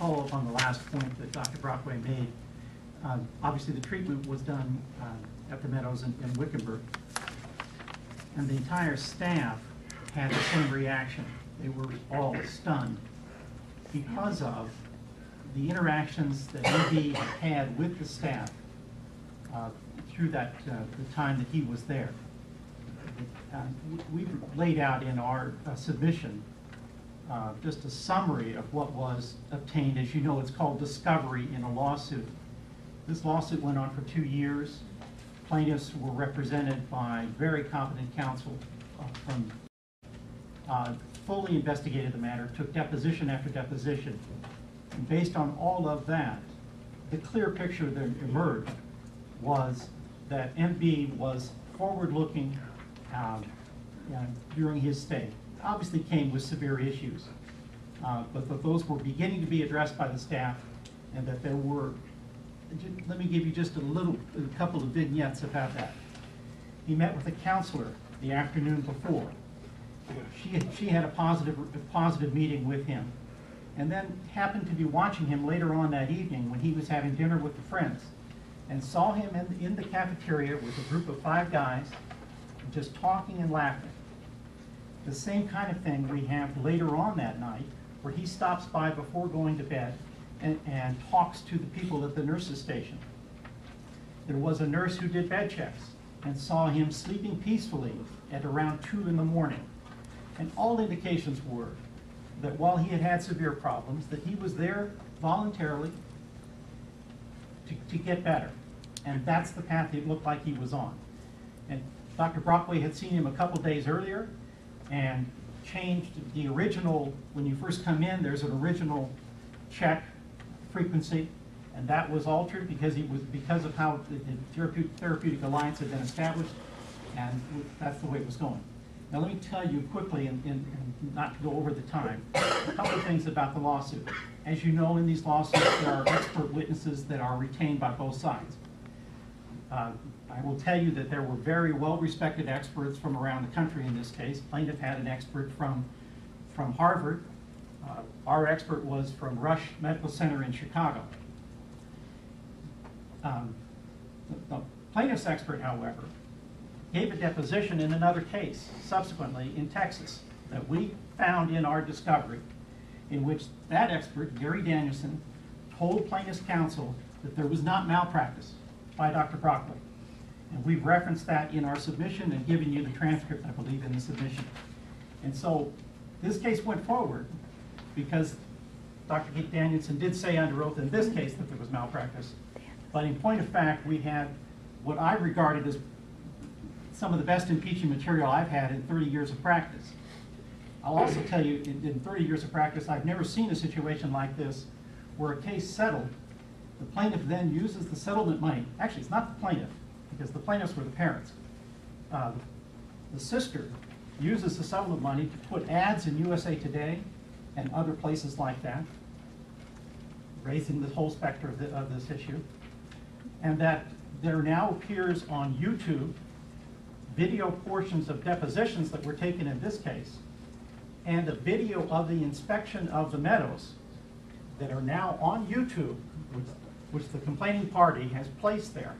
follow up on the last point that Dr. Brockway made. Obviously, the treatment was done at the Meadows in Wickenburg, and the entire staff had the same reaction. They were all stunned because of the interactions that MD had with the staff through that the time that he was there. We laid out in our submission just a summary of what was obtained. As you know, it's called discovery in a lawsuit. This lawsuit went on for 2 years. Plaintiffs were represented by very competent counsel fully investigated the matter, took deposition after deposition. And based on all of that, the clear picture that emerged was that MB was forward-looking during his stay. Obviously came with severe issues, but that those were beginning to be addressed by the staff, and that there were, let me give you just a couple of vignettes about that. He met with a counselor the afternoon before. She had a positive meeting with him, and then happened to be watching him later on that evening when he was having dinner with the friends, and saw him in the cafeteria with a group of 5 guys, just talking and laughing. The same kind of thing we have later on that night, where he stops by before going to bed and talks to the people at the nurse's station. There was a nurse who did bed checks and saw him sleeping peacefully at around 2 in the morning. And all indications were that while he had severe problems, that he was there voluntarily to get better. And that's the path it looked like he was on. And Dr. Brockway had seen him a couple days earlier and changed the original, when you first come in, there's an original check frequency, and that was altered because of how the therapeutic alliance had been established, and that's the way it was going. Now let me tell you quickly, and not to go over the time, a couple of things about the lawsuit. As you know, in these lawsuits, there are expert witnesses that are retained by both sides. I will tell you that there were very well-respected experts from around the country in this case. Plaintiff had an expert from Harvard. Our expert was from Rush Medical Center in Chicago. The plaintiff's expert, however, gave a deposition in another case subsequently in Texas that we found in our discovery, in which that expert, Gary Danielson, told plaintiff's counsel that there was not malpractice by Dr. Brockway. And we've referenced that in our submission and given you the transcript, I believe, in the submission. And so this case went forward because Dr. Danielson did say under oath in this case that there was malpractice. But in point of fact, we had what I regarded as some of the best impeaching material I've had in 30 years of practice. I'll also tell you, in 30 years of practice, I've never seen a situation like this where a case settled. The plaintiff then uses the settlement money. Actually, it's not the plaintiff, because the plaintiffs were the parents. The sister uses the settlement money to put ads in USA Today and other places like that, raising the whole specter of this issue. And that there now appears on YouTube video portions of depositions that were taken in this case, and a video of the inspection of the Meadows that are now on YouTube, which the complaining party has placed there.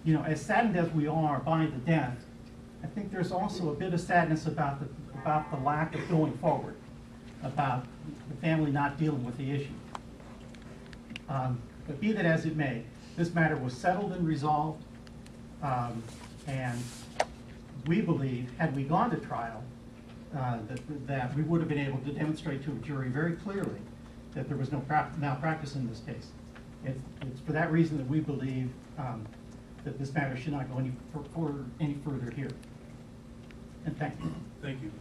You know, as saddened as we are by the death, I think there's also a bit of sadness about the lack of going forward, about the family not dealing with the issue. But be that as it may, this matter was settled and resolved, and we believe, had we gone to trial, that we would have been able to demonstrate to a jury very clearly that there was no malpractice in this case. It's for that reason that we believe that this matter should not go any further here. And thank you. Thank you.